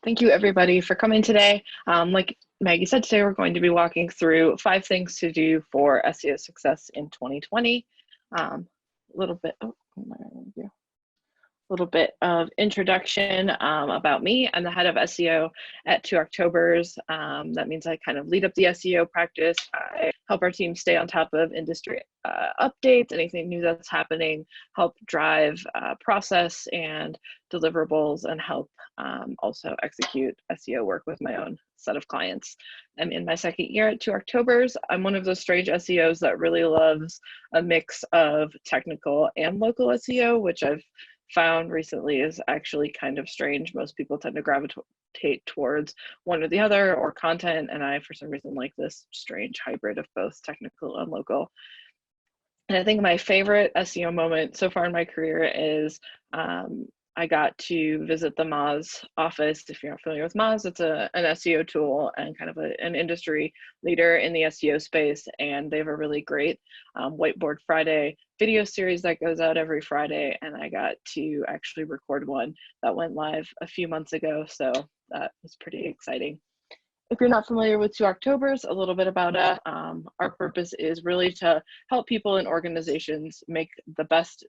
Thank you everybody for coming today. Like Maggie said, today we're going to be walking through 5 things to do for SEO success in 2020. A little bit of introduction about me. I'm the head of SEO at 2 Octobers. That means I kind of lead up the SEO practice. I help our team stay on top of industry updates, anything new that's happening, help drive process and deliverables, and help also execute SEO work with my own set of clients. I'm in my 2nd year at 2 Octobers. I'm one of those strange SEOs that really loves a mix of technical and local SEO, which I've found recently is actually kind of strange. Most people tend to gravitate towards one or the other, or content, and I for some reason like this strange hybrid of both technical and local. And I think my favorite SEO moment so far in my career is I got to visit the Moz office. If you're not familiar with Moz, it's an SEO tool and kind of an industry leader in the SEO space. And they have a really great Whiteboard Friday video series that goes out every Friday. And I got to actually record one that went live a few months ago. So that was pretty exciting. If you're not familiar with 2 Octobers, a little bit about it. Our purpose is really to help people and organizations make the best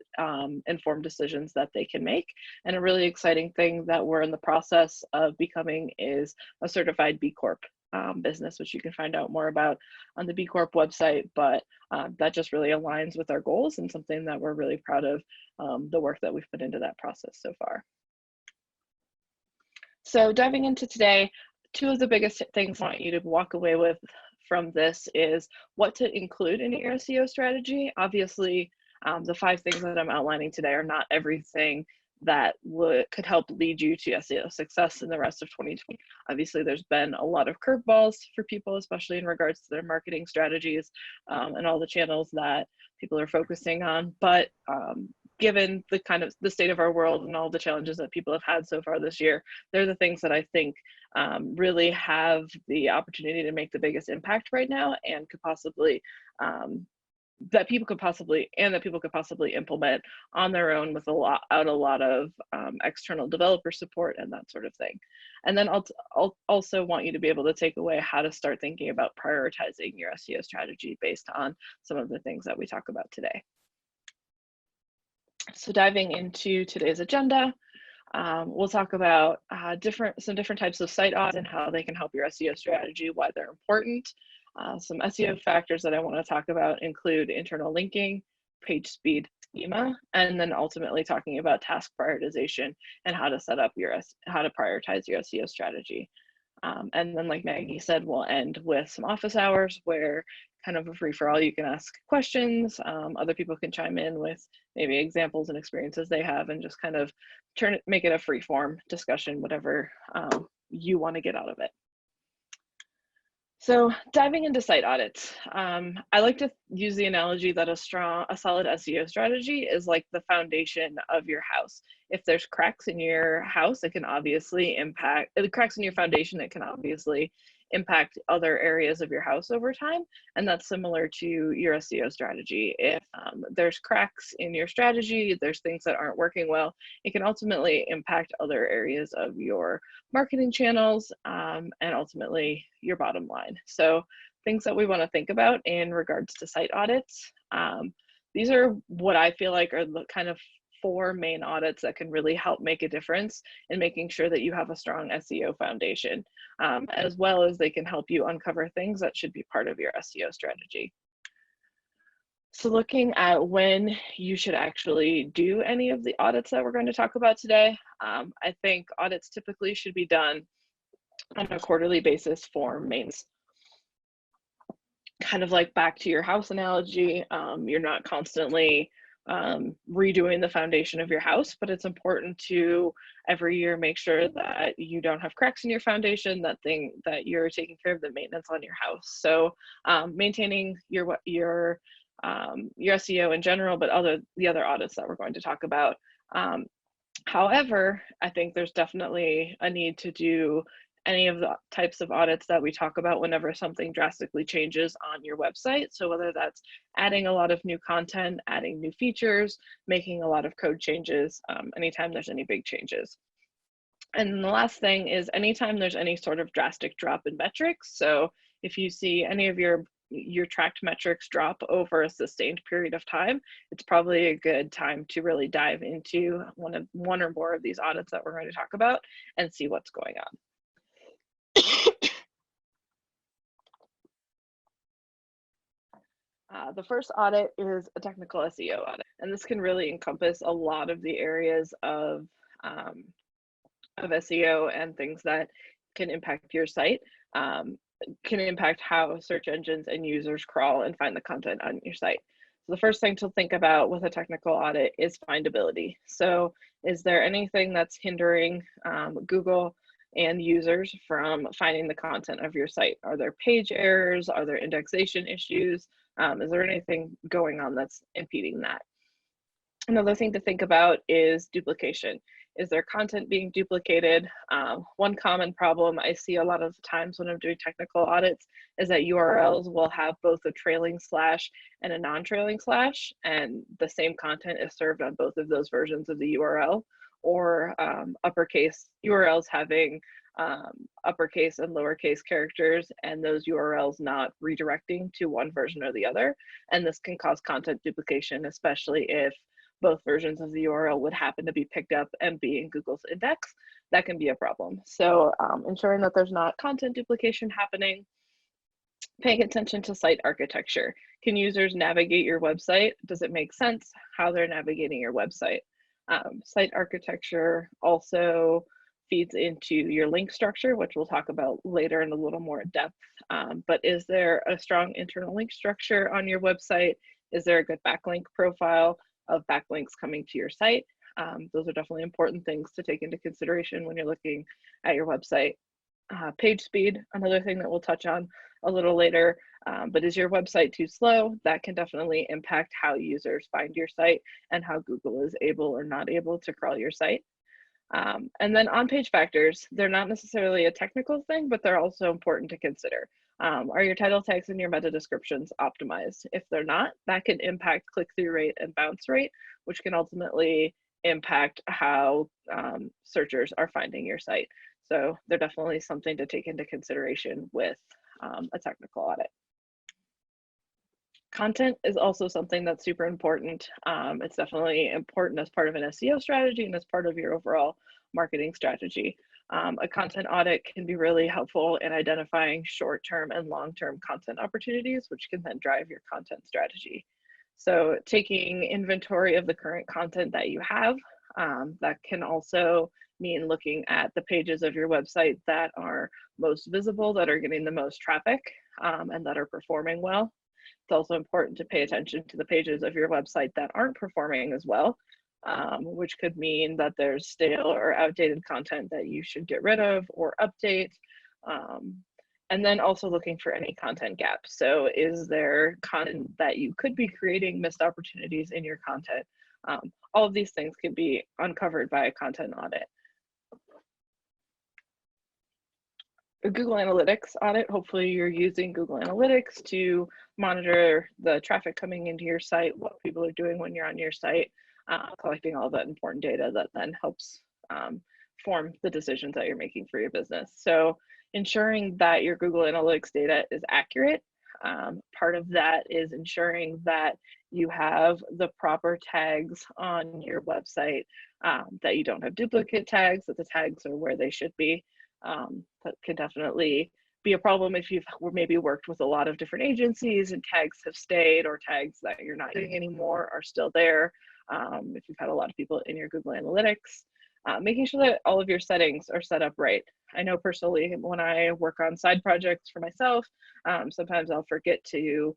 informed decisions that they can make. And a really exciting thing that we're in the process of becoming is a certified B Corp business, which you can find out more about on the B Corp website. But that just really aligns with our goals and something that we're really proud of, the work that we've put into that process so far. So diving into today, 2 of the biggest things I want you to walk away with from this is what to include in your SEO strategy. Obviously, the 5 things that I'm outlining today are not everything that could help lead you to SEO success in the rest of 2020. Obviously, there's been a lot of curveballs for people, especially in regards to their marketing strategies and all the channels that people are focusing on. But given the state of our world and all the challenges that people have had so far this year, they're the things that I think really have the opportunity to make the biggest impact right now, and could possibly that people could possibly implement on their own without a lot of external developer support and that sort of thing. And then I'll also want you to be able to take away how to start thinking about prioritizing your SEO strategy based on some of the things that we talk about today. So diving into today's agenda, we'll talk about some different types of site audits and how they can help your SEO strategy, why they're important. Some SEO factors that I want to talk about include internal linking, page speed, schema, and then ultimately talking about task prioritization and how to prioritize your SEO strategy. And then, like Maggie said, we'll end with some office hours where kind of a free-for-all. You can ask questions. Other people can chime in with maybe examples and experiences they have, and just kind of make it a free-form discussion, whatever you want to get out of it. So diving into site audits, I like to use the analogy that a solid SEO strategy is like the foundation of your house. If there's cracks in your house, it can obviously impact the cracks in your foundation. It can obviously impact other areas of your house over time. And that's similar to your SEO strategy. If there's cracks in your strategy, there's things that aren't working well, it can ultimately impact other areas of your marketing channels and ultimately your bottom line. So things that we want to think about in regards to site audits. These are what I feel like are the kind of 4 main audits that can really help make a difference in making sure that you have a strong SEO foundation, as well as they can help you uncover things that should be part of your SEO strategy. So looking at when you should actually do any of the audits that we're going to talk about today, I think audits typically should be done on a quarterly basis for mains. Kind of like back to your house analogy, you're not constantly redoing the foundation of your house, but it's important to every year make sure that you don't have cracks in your foundation, that you're taking care of the maintenance on your house. So maintaining your SEO in general, but the other audits that we're going to talk about. However, I think there's definitely a need to do any of the types of audits that we talk about whenever something drastically changes on your website. So whether that's adding a lot of new content, adding new features, making a lot of code changes, anytime there's any big changes. And then the last thing is anytime there's any sort of drastic drop in metrics. So if you see any of your tracked metrics drop over a sustained period of time, it's probably a good time to really dive into one or more of these audits that we're going to talk about and see what's going on. The first audit is a technical SEO audit, and this can really encompass a lot of the areas of SEO and things that can impact your site, can impact how search engines and users crawl and find the content on your site. So the first thing to think about with a technical audit is findability. So is there anything that's hindering Google and users from finding the content of your site? Are there page errors? Are there indexation issues? Is there anything going on that's impeding that? Another thing to think about is duplication. Is there content being duplicated? One common problem I see a lot of times when I'm doing technical audits is that URLs will have both a trailing slash and a non-trailing slash, and the same content is served on both of those versions of the URL, or uppercase URLs having uppercase and lowercase characters, and those URLs not redirecting to one version or the other. And this can cause content duplication, especially if both versions of the URL would happen to be picked up and be in Google's index. That can be a problem. So ensuring that there's not content duplication happening. Paying attention to site architecture. Can users navigate your website? Does it make sense how they're navigating your website? Site architecture also feeds into your link structure, which we'll talk about later in a little more depth. But is there a strong internal link structure on your website? Is there a good backlink profile of backlinks coming to your site? Those are definitely important things to take into consideration when you're looking at your website. Page speed, another thing that we'll touch on a little later, but is your website too slow? That can definitely impact how users find your site and how Google is able or not able to crawl your site. And then on-page factors, they're not necessarily a technical thing, but they're also important to consider. Are your title tags and your meta descriptions optimized? If they're not, that can impact click-through rate and bounce rate, which can ultimately impact how searchers are finding your site. So they're definitely something to take into consideration with a technical audit. Content is also something that's super important. It's definitely important as part of an SEO strategy and as part of your overall marketing strategy. A content audit can be really helpful in identifying short-term and long-term content opportunities, which can then drive your content strategy. So taking inventory of the current content that you have, that can also mean looking at the pages of your website that are most visible, that are getting the most traffic, and that are performing well. It's also important to pay attention to the pages of your website that aren't performing as well, which could mean that there's stale or outdated content that you should get rid of or update. And then also looking for any content gaps. So is there content that you could be creating, missed opportunities in your content? All of these things can be uncovered by a content audit. A Google Analytics audit, hopefully you're using Google Analytics to monitor the traffic coming into your site, what people are doing when you're on your site, collecting all that important data that then helps form the decisions that you're making for your business. So ensuring that your Google Analytics data is accurate. Part of that is ensuring that you have the proper tags on your website, that you don't have duplicate tags, that the tags are where they should be. That can definitely be a problem if you've maybe worked with a lot of different agencies and tags have stayed, or tags that you're not doing anymore are still there. If you've had a lot of people in your Google Analytics, making sure that all of your settings are set up right. I know personally when I work on side projects for myself, sometimes I'll forget to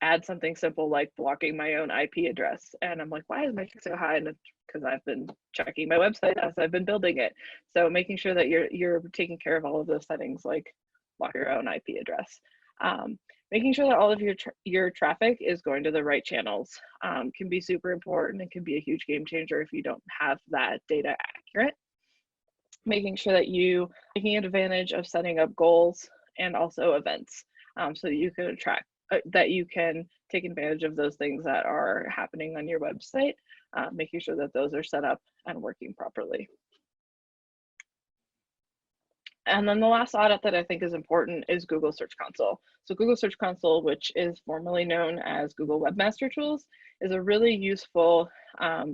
add something simple like blocking my own IP address. And I'm like, why is my tick so high? And because I've been checking my website as I've been building it. So making sure that you're taking care of all of those settings, like block your own IP address. Making sure that all of your traffic is going to the right channels can be super important. It can be a huge game changer if you don't have that data accurate. Making sure that you taking advantage of setting up goals and also events, so that you can attract, that you can take advantage of those things that are happening on your website, making sure that those are set up and working properly. And then the last audit that I think is important is Google Search Console. So Google Search Console, which is formerly known as Google Webmaster Tools, is a really useful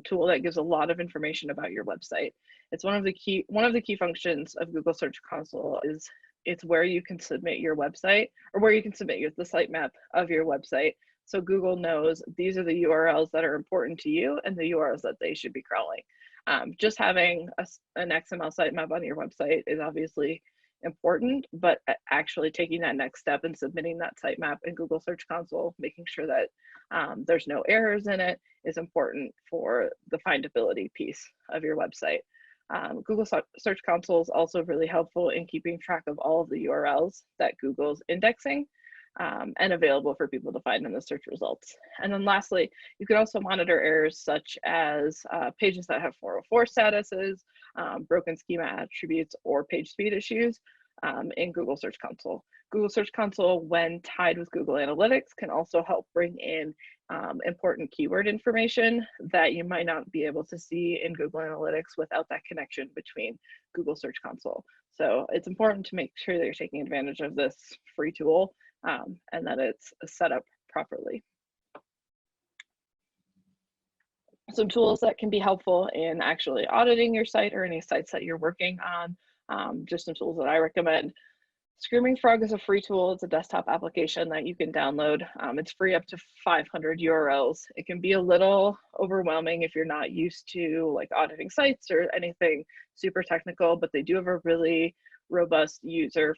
tool that gives a lot of information about your website. It's one of the key functions of Google Search Console is it's where you can submit your website, or where you can submit the sitemap of your website. So Google knows these are the URLs that are important to you and the URLs that they should be crawling. Just having an XML sitemap on your website is obviously important, but actually taking that next step and submitting that sitemap in Google Search Console, making sure that there's no errors in it, is important for the findability piece of your website. Google Search Console is also really helpful in keeping track of all of the URLs that Google's indexing and available for people to find in the search results. And then lastly, you can also monitor errors such as pages that have 404 statuses, broken schema attributes, or page speed issues in Google Search Console. Google Search Console, when tied with Google Analytics, can also help bring in important keyword information that you might not be able to see in Google Analytics without that connection between Google Search Console. So it's important to make sure that you're taking advantage of this free tool and that it's set up properly. Some tools that can be helpful in actually auditing your site or any sites that you're working on, just some tools that I recommend. Screaming Frog is a free tool. It's a desktop application that you can download. It's free up to 500 URLs. It can be a little overwhelming if you're not used to like auditing sites or anything super technical, but they do have a really robust user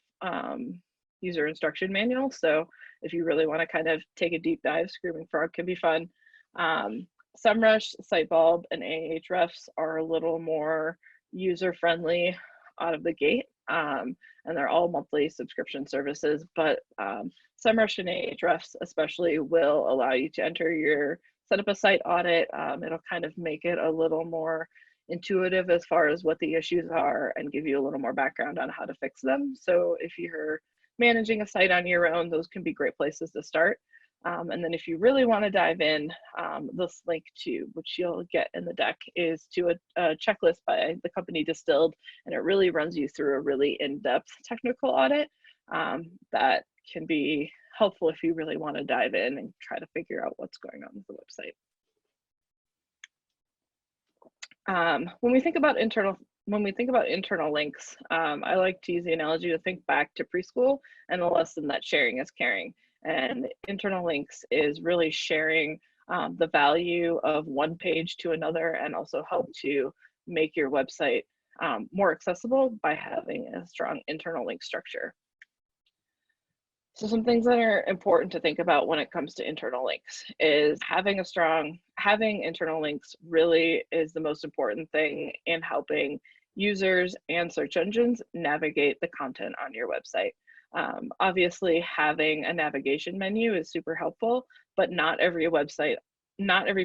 instruction manual. So if you really want to kind of take a deep dive, Screaming Frog can be fun. SEMrush, Sitebulb, and Ahrefs are a little more user-friendly out of the gate, and they're all monthly subscription services, but SEMrush and Ahrefs especially will allow you to set up a site audit. It'll kind of make it a little more intuitive as far as what the issues are and give you a little more background on how to fix them. So if you're managing a site on your own, those can be great places to start. And then if you really want to dive in, this link to, which you'll get in the deck, is to a checklist by the company Distilled, and it really runs you through a really in-depth technical audit that can be helpful if you really want to dive in and try to figure out what's going on with the website. When we think about internal links, I like to use the analogy to think back to preschool and the lesson that sharing is caring. And internal links is really sharing the value of one page to another, and also help to make your website more accessible by having a strong internal link structure. So some things that are important to think about when it comes to internal links is having internal links really is the most important thing in helping users and search engines navigate the content on your website. Obviously, having a navigation menu is super helpful, but not every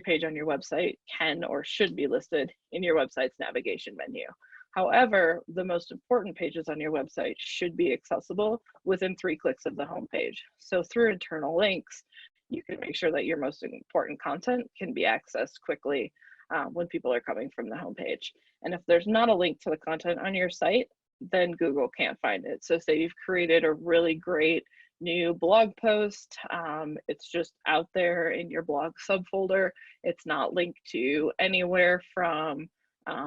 page on your website can or should be listed in your website's navigation menu. However, the most important pages on your website should be accessible within 3 clicks of the home page. So through internal links, you can make sure that your most important content can be accessed quickly when people are coming from the home page. And if there's not a link to the content on your site, then Google can't find it. So say you've created a really great new blog post, it's just out there in your blog subfolder, it's not linked to anywhere from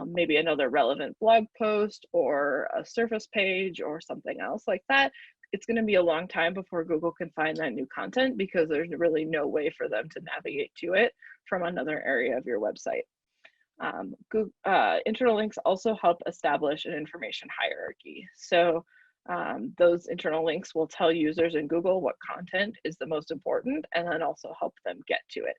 maybe another relevant blog post or a surface page or something else like that, it's going to be a long time before Google can find that new content, because there's really no way for them to navigate to it from another area of your website. Internal links also help establish an information hierarchy. So those internal links will tell users in Google what content is the most important, and then also help them get to it.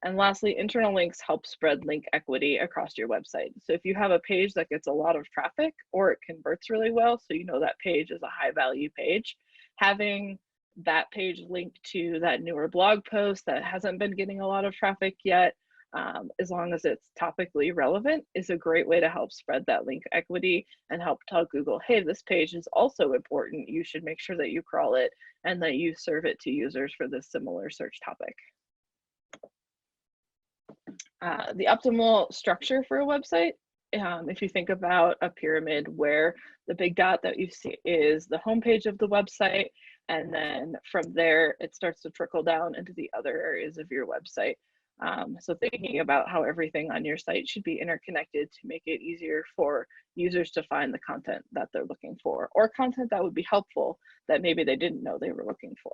And lastly, internal links help spread link equity across your website. So if you have a page that gets a lot of traffic, or it converts really well, so you know that page is a high value page, having that page linked to that newer blog post that hasn't been getting a lot of traffic yet, as long as it's topically relevant, is a great way to help spread that link equity and help tell Google, hey, this page is also important. You should make sure that you crawl it and that you serve it to users for this similar search topic. The optimal structure for a website if you think about a pyramid where the big dot that you see is the homepage of the website, and then from there it starts to trickle down into the other areas of your website. So thinking about how everything on your site should be interconnected to make it easier for users to find the content that they're looking for, or content that would be helpful that maybe they didn't know they were looking for.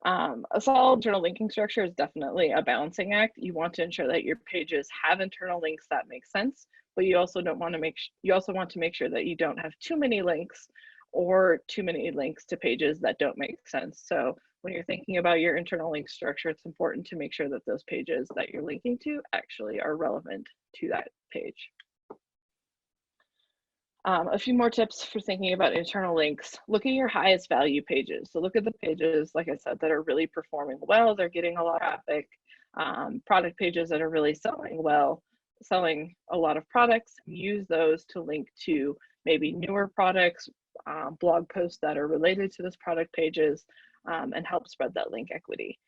A solid internal linking structure is definitely a balancing act. You want to ensure that your pages have internal links that make sense, but you also want to make sure that you don't have too many links or too many links to pages that don't make sense. So when you're thinking about your internal link structure, it's important to make sure that those pages that you're linking to actually are relevant to that page. A few more tips for thinking about internal links. Look at your highest value pages. So look at the pages, like I said, that are really performing well. They're getting a lot of traffic. Product pages that are really selling well, selling a lot of products. Use those to link to maybe newer products, blog posts that are related to this product pages, and help spread that link equity.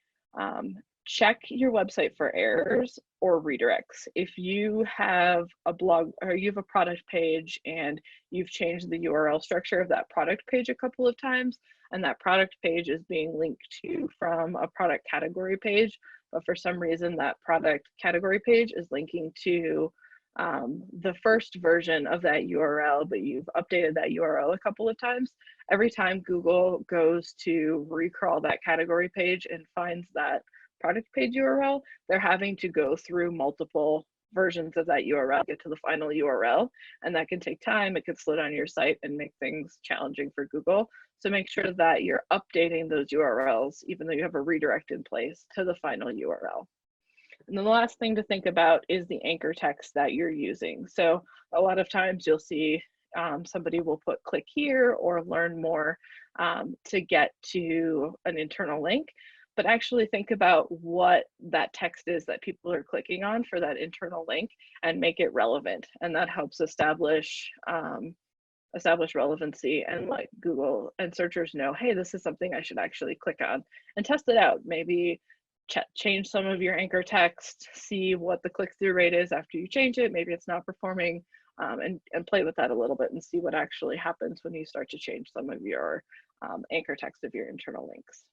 Check your website for errors or redirects. If you have a blog or you have a product page and you've changed the URL structure of that product page a couple of times, and that product page is being linked to from a product category page, but for some reason that product category page is linking to the first version of that URL, but you've updated that URL a couple of times, every time Google goes to recrawl that category page and finds that product page URL, they're having to go through multiple versions of that URL to get to the final URL, and that can take time. It can slow down your site and make things challenging for Google. So make sure that you're updating those URLs, even though you have a redirect in place, to the final URL. And then the last thing to think about is the anchor text that you're using. So a lot of times you'll see somebody will put click here or learn more to get to an internal link, but actually think about what that text is that people are clicking on for that internal link and make it relevant. And that helps establish relevancy and let Google and searchers know, hey, this is something I should actually click on, and test it out. Maybe change some of your anchor text, see what the click-through rate is after you change it. Maybe it's not performing, and play with that a little bit and see what actually happens when you start to change some of your anchor text of your internal links.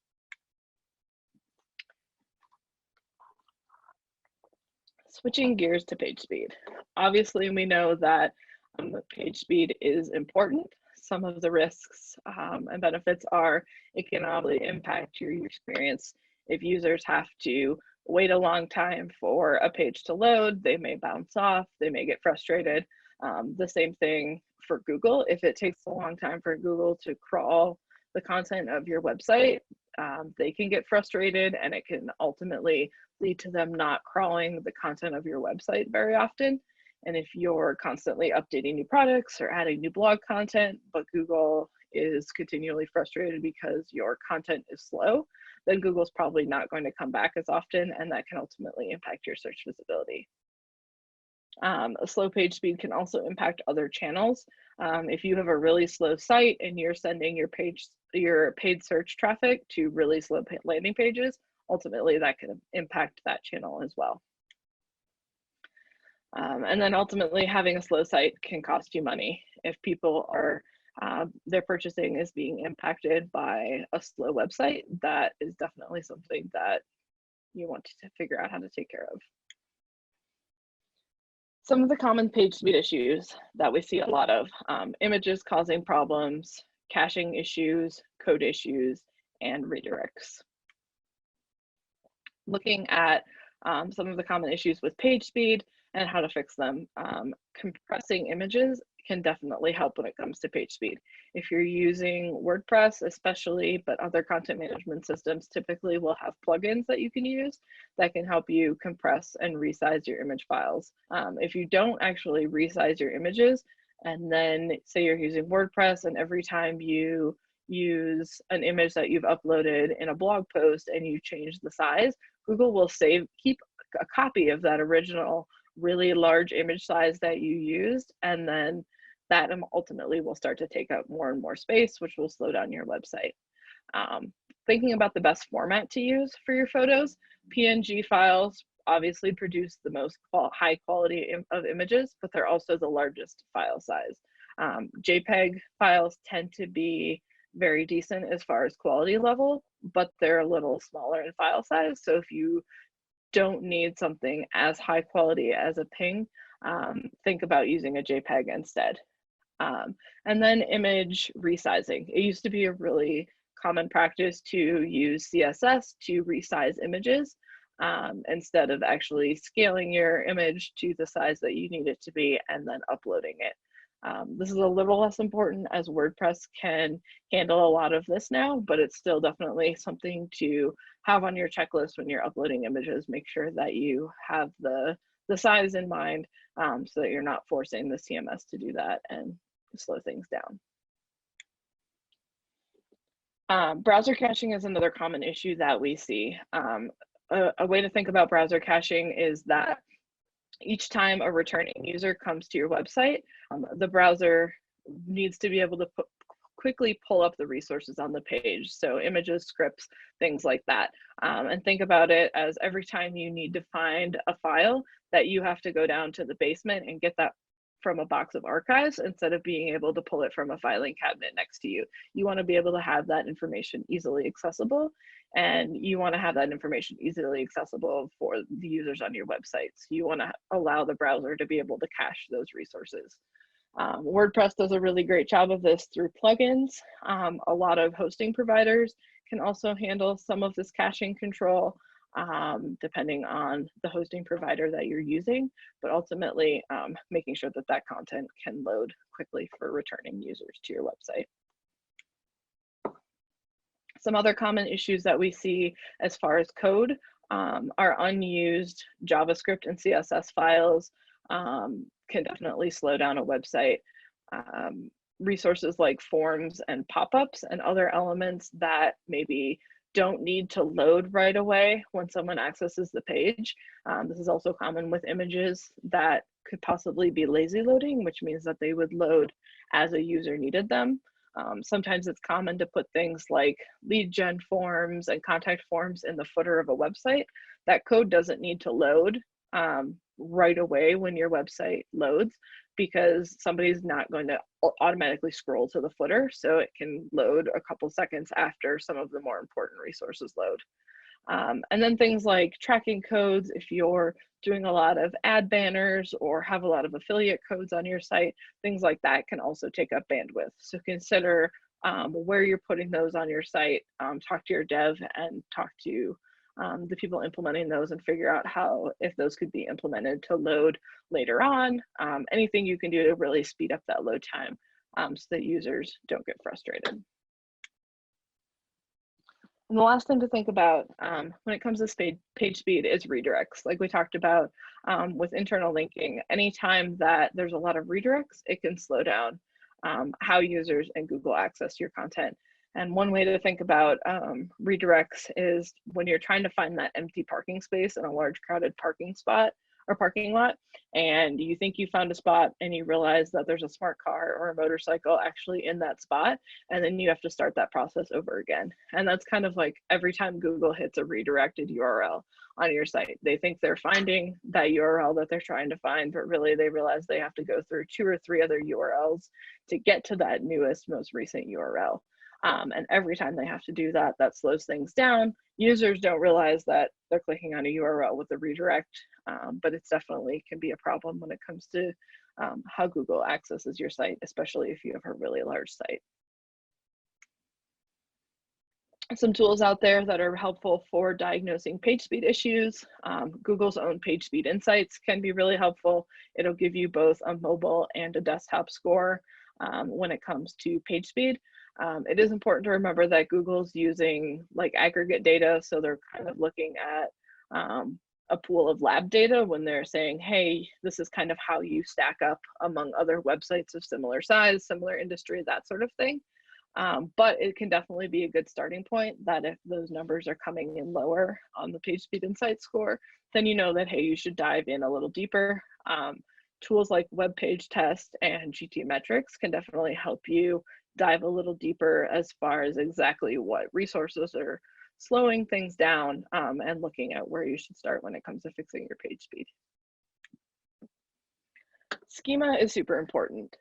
Switching gears to page speed. Obviously, we know that page speed is important. Some of the risks and benefits are it can obviously impact your experience. If users have to wait a long time for a page to load, they may bounce off, they may get frustrated. The same thing for Google. If it takes a long time for Google to crawl the content of your website, they can get frustrated, and it can ultimately lead to them not crawling the content of your website very often. And if you're constantly updating new products or adding new blog content, but Google is continually frustrated because your content is slow, then Google's probably not going to come back as often, and that can ultimately impact your search visibility. A slow page speed can also impact other channels. If you have a really slow site and you're sending your paid search traffic to really slow landing pages, ultimately that can impact that channel as well. And then ultimately having a slow site can cost you money. If people are, their purchasing is being impacted by a slow website, that is definitely something that you want to figure out how to take care of. Some of the common page speed issues that we see a lot of, images causing problems, caching issues, code issues, and redirects. Looking at some of the common issues with page speed and how to fix them. Compressing images can definitely help when it comes to page speed. If you're using WordPress especially, but other content management systems typically will have plugins that you can use that can help you compress and resize your image files. If you don't actually resize your images, and then say you're using WordPress, and every time you use an image that you've uploaded in a blog post and you change the size, Google will keep a copy of that original really large image size that you used, and then that ultimately will start to take up more and more space, which will slow down your website. Thinking about the best format to use for your photos, PNG files obviously produce the most high quality of images, but they're also the largest file size. JPEG files tend to be very decent as far as quality level, but they're a little smaller in file size. So if you don't need something as high quality as a ping, think about using a JPEG instead. And then image resizing. It used to be a really common practice to use CSS to resize images instead of actually scaling your image to the size that you need it to be and then uploading it. This is a little less important as WordPress can handle a lot of this now, but it's still definitely something to have on your checklist when you're uploading images. Make sure that you have the size in mind so that you're not forcing the CMS to do that and slow things down. Browser caching is another common issue that we see. A way to think about browser caching is that each time a returning user comes to your website, the browser needs to be able to quickly pull up the resources on the page. So images, scripts, things like that. And think about it as every time you need to find a file that you have to go down to the basement and get that from a box of archives instead of being able to pull it from a filing cabinet next to you. You want to be able to have that information easily accessible, and you want to have that information easily accessible for the users on your website. So you want to allow the browser to be able to cache those resources. WordPress does a really great job of this through plugins. A lot of hosting providers can also handle some of this caching control, depending on the hosting provider that you're using, but ultimately making sure that that content can load quickly for returning users to your website. Some other common issues that we see as far as code are unused JavaScript and CSS files can definitely slow down a website. Resources like forms and pop-ups and other elements that maybe don't need to load right away when someone accesses the page. This is also common with images that could possibly be lazy loading, which means that they would load as a user needed them. Sometimes it's common to put things like lead gen forms and contact forms in the footer of a website. That code doesn't need to load right away when your website loads, because somebody's not going to automatically scroll to the footer. So it can load a couple seconds after some of the more important resources load. And then things like tracking codes, if you're doing a lot of ad banners or have a lot of affiliate codes on your site, things like that can also take up bandwidth. So consider where you're putting those on your site, talk to your dev and talk to the people implementing those and figure out if those could be implemented to load later on. Anything you can do to really speed up that load time so that users don't get frustrated. And the last thing to think about when it comes to page speed is redirects. Like we talked about with internal linking, anytime that there's a lot of redirects, it can slow down how users and Google access your content. And one way to think about redirects is when you're trying to find that empty parking space in a large crowded parking spot or parking lot, and you think you found a spot and you realize that there's a smart car or a motorcycle actually in that spot, and then you have to start that process over again. And that's kind of like every time Google hits a redirected URL on your site, they think they're finding that URL that they're trying to find, but really they realize they have to go through 2 or 3 other URLs to get to that newest, most recent URL. And every time they have to do that, that slows things down. Users don't realize that they're clicking on a URL with a redirect, but it's definitely can be a problem when it comes to how Google accesses your site, especially if you have a really large site. Some tools out there that are helpful for diagnosing page speed issues. Google's own Page Speed Insights can be really helpful. It'll give you both a mobile and a desktop score when it comes to page speed. It is important to remember that Google's using like aggregate data, so they're kind of looking at a pool of lab data when they're saying, hey, this is kind of how you stack up among other websites of similar size, similar industry, that sort of thing. But it can definitely be a good starting point that if those numbers are coming in lower on the Page Speed Insight score, then you know that, hey, you should dive in a little deeper. Tools like Web Page Test and GTmetrix can definitely help you dive a little deeper as far as exactly what resources are slowing things down and looking at where you should start when it comes to fixing your page speed. Schema is super important.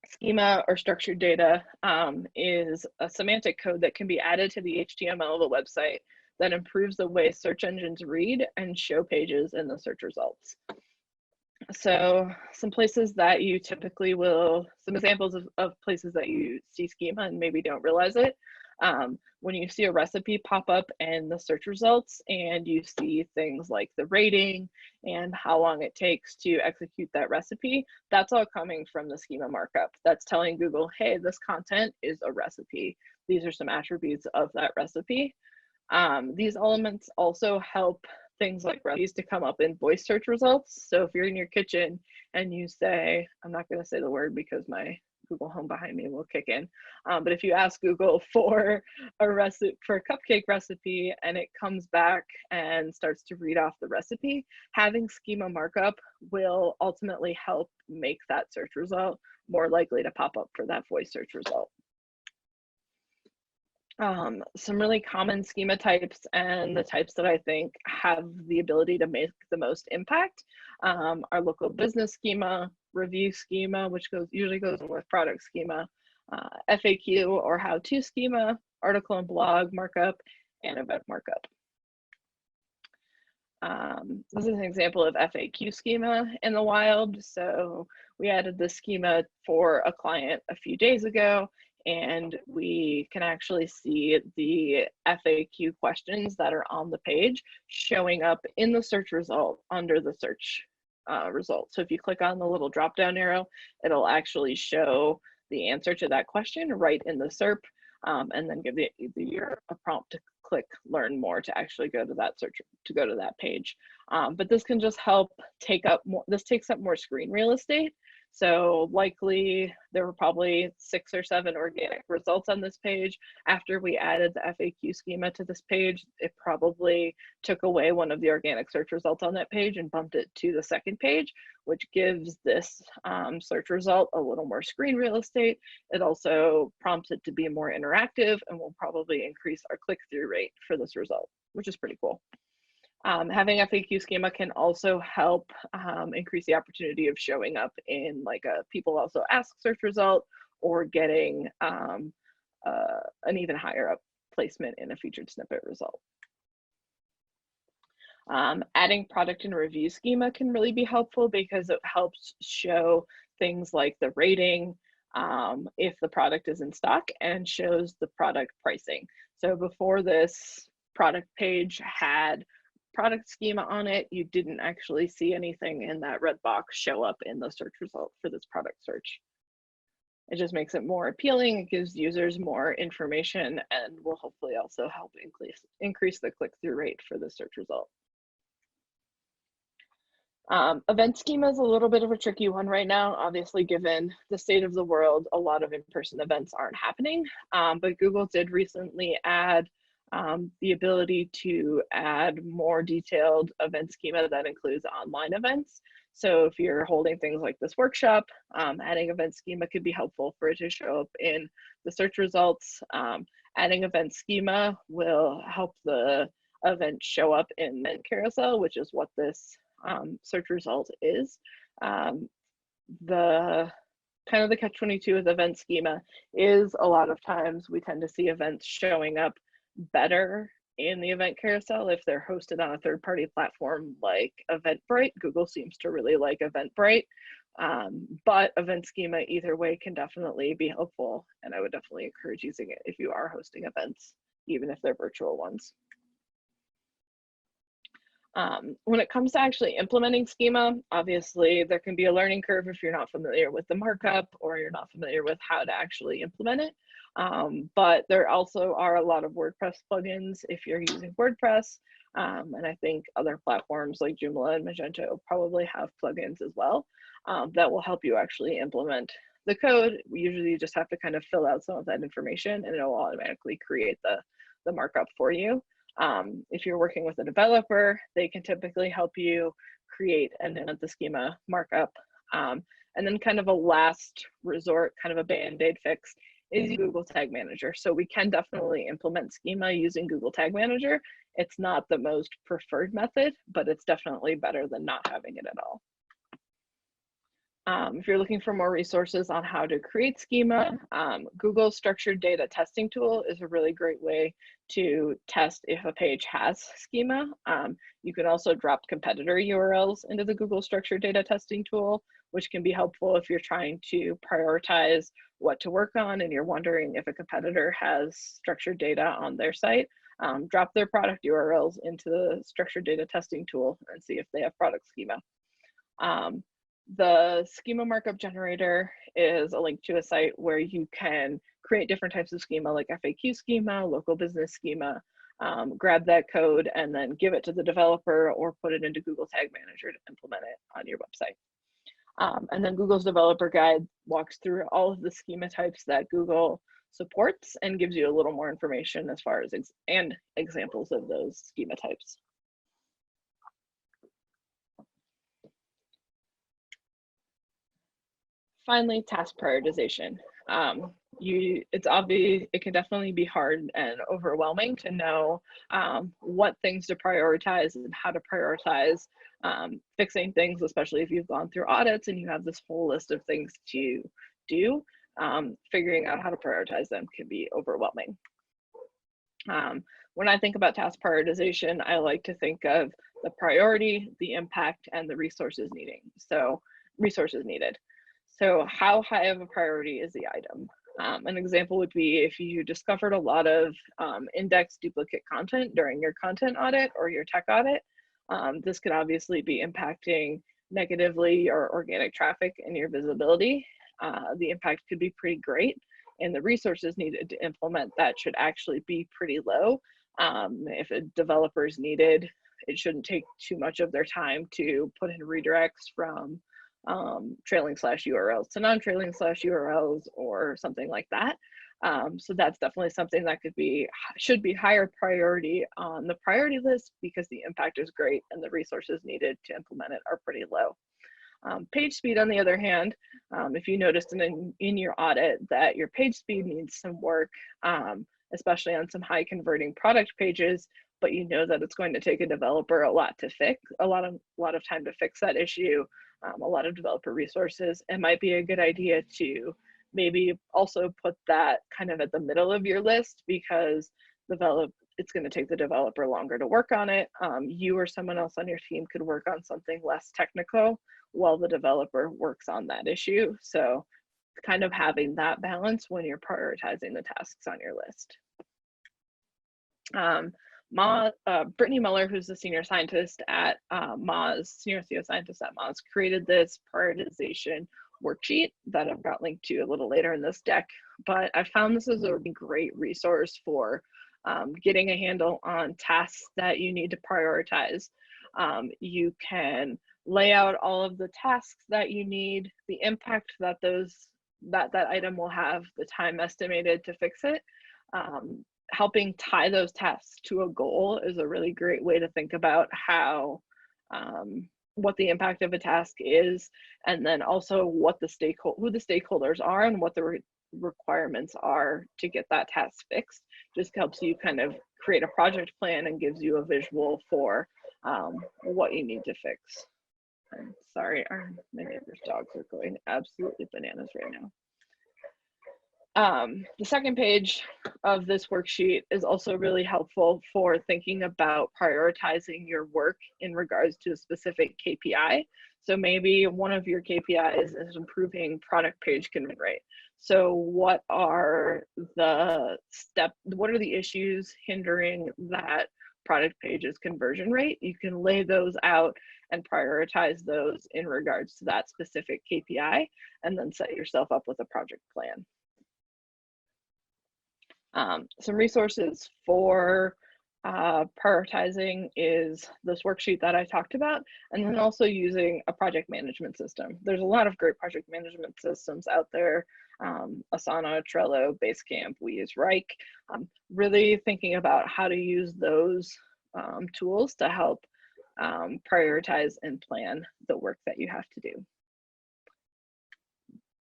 Schema, or structured data, is a semantic code that can be added to the HTML of a website that improves the way search engines read and show pages in the search results. So some places that you typically will, some examples of places that you see schema and maybe don't realize it. When you see a recipe pop up in the search results and you see things like the rating and how long it takes to execute that recipe, that's all coming from the schema markup. That's telling Google, hey, this content is a recipe. These are some attributes of that recipe. These elements also help things like recipes to come up in voice search results. So if you're in your kitchen and you say, I'm not going to say the word because my Google Home behind me will kick in, but if you ask Google for a recipe, for a cupcake recipe, and it comes back and starts to read off the recipe, having schema markup will ultimately help make that search result more likely to pop up for that voice search result. Some really common schema types and the types that I think have the ability to make the most impact are local business schema, review schema, which usually goes with product schema, FAQ or how-to schema, article and blog markup, and event markup. This is an example of FAQ schema in the wild. So we added this schema for a client a few days ago, and we can actually see the FAQ questions that are on the page showing up in the search result under the search result. So if you click on the little drop down arrow, it'll actually show the answer to that question right in the SERP, and then give the user a prompt to click learn more to actually go to that search, to go to that page. But this can just help take up more, this takes up more screen real estate. So likely there were probably 6 or 7 organic results on this page. After we added the FAQ schema to this page, it probably took away one of the organic search results on that page and bumped it to the second page, which gives this search result a little more screen real estate. It also prompts it to be more interactive and will probably increase our click-through rate for this result, which is pretty cool. Having FAQ schema can also help increase the opportunity of showing up in like a people also ask search result, or getting an even higher up placement in a featured snippet result. Adding product and review schema can really be helpful because it helps show things like the rating, if the product is in stock, and shows the product pricing. So before this product page had product schema on it, you didn't actually see anything in that red box show up in the search result for this product search. It just makes it more appealing. It gives users more information and will hopefully also help increase the click-through rate for the search result. Event schema is a little bit of a tricky one right now. Obviously, given the state of the world, a lot of in-person events aren't happening, but Google did recently add the ability to add more detailed event schema that includes online events. So if you're holding things like this workshop, adding event schema could be helpful for it to show up in the search results. Adding event schema will help the event show up in event carousel, which is what this search result is. The kind of the catch-22 with event schema is a lot of times we tend to see events showing up better in the event carousel if they're hosted on a third-party platform like Eventbrite. Google seems to really like Eventbrite, but event schema either way can definitely be helpful, and I would definitely encourage using it if you are hosting events, even if they're virtual ones. When it comes to actually implementing schema, obviously there can be a learning curve if you're not familiar with the markup or you're not familiar with how to actually implement it. But there also are a lot of WordPress plugins if you're using WordPress, and I think other platforms like Joomla and Magento probably have plugins as well that will help you actually implement the code. We usually just have to kind of fill out some of that information and it will automatically create the markup for you. If you're working with a developer, they can typically help you create and implement the schema markup. And then kind of a last resort, kind of a band-aid fix, is Google Tag Manager. So we can definitely implement schema using Google Tag Manager. It's not the most preferred method, but it's definitely better than not having it at all. If you're looking for more resources on how to create schema, Google's structured data testing tool is a really great way to test if a page has schema. You can also drop competitor URLs into the Google structured data testing tool, which can be helpful if you're trying to prioritize what to work on and you're wondering if a competitor has structured data on their site. Drop their product URLs into the structured data testing tool and see if they have product schema. The schema markup generator is a link to a site where you can create different types of schema like FAQ schema, local business schema, grab that code and then give it to the developer or put it into Google Tag Manager to implement it on your website. And then Google's developer guide walks through all of the schema types that Google supports and gives you a little more information as far as examples of those schema types. Finally, task prioritization. It's obvious, it can definitely be hard and overwhelming to know what things to prioritize and how to prioritize fixing things, especially if you've gone through audits and you have this whole list of things to do. Figuring out how to prioritize them can be overwhelming. When I think about task prioritization, I like to think of the priority, the impact, and the resources needed. So how high of a priority is the item? An example would be if you discovered a lot of index duplicate content during your content audit or your tech audit. This could obviously be impacting negatively your organic traffic and your visibility. The impact could be pretty great, and the resources needed to implement that should actually be pretty low. If a developer is needed, it shouldn't take too much of their time to put in redirects from trailing slash URLs to non-trailing slash URLs or something like that. So that's definitely something that should be higher priority on the priority list because the impact is great and the resources needed to implement it are pretty low. Page speed, on the other hand, if you noticed in your audit that your page speed needs some work, especially on some high converting product pages, but you know that it's going to take a developer a lot of time to fix that issue, a lot of developer resources, it might be a good idea to maybe also put that kind of at the middle of your list because it's going to take the developer longer to work on it. You or someone else on your team could work on something less technical while the developer works on that issue. So kind of having that balance when you're prioritizing the tasks on your list. Brittany Muller, who's the senior scientist at senior SEO scientist at Moz, created this prioritization worksheet that I've got linked to a little later in this deck. But I found this is a really great resource for getting a handle on tasks that you need to prioritize. You can lay out all of the tasks that you need, the impact that that item will have, the time estimated to fix it. Helping tie those tasks to a goal is a really great way to think about how what the impact of a task is, and then also what who the stakeholders are and what the requirements are to get that task fixed. Just helps you kind of create a project plan and gives you a visual for what you need to fix. I'm sorry, my neighbor's dogs are going absolutely bananas right now. The second page of this worksheet is also really helpful for thinking about prioritizing your work in regards to a specific KPI. So maybe one of your KPIs is improving product page conversion rate. So what are the issues hindering that product page's conversion rate? You can lay those out and prioritize those in regards to that specific KPI, and then set yourself up with a project plan. Some resources for prioritizing is this worksheet that I talked about, and then also using a project management system. There's a lot of great project management systems out there. Asana, Trello, Basecamp, we use Rike. Really thinking about how to use those tools to help prioritize and plan the work that you have to do.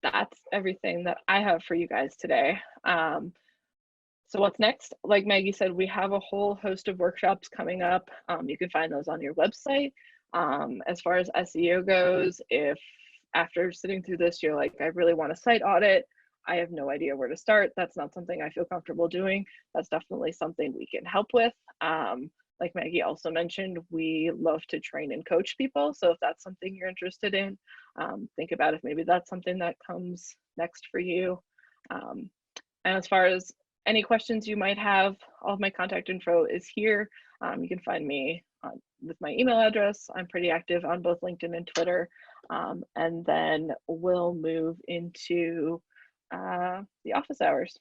that's everything that I have for you guys today. So what's next? Like Maggie said, we have a whole host of workshops coming up. You can find those on your website. As far as SEO goes, if after sitting through this, you're like, I really want a site audit, I have no idea where to start, that's not something I feel comfortable doing, that's definitely something we can help with. Like Maggie also mentioned, we love to train and coach people. So if that's something you're interested in, think about if maybe that's something that comes next for you. And as far as any questions you might have, all of my contact info is here. You can find me with my email address. I'm pretty active on both LinkedIn and Twitter. And then we'll move into the office hours.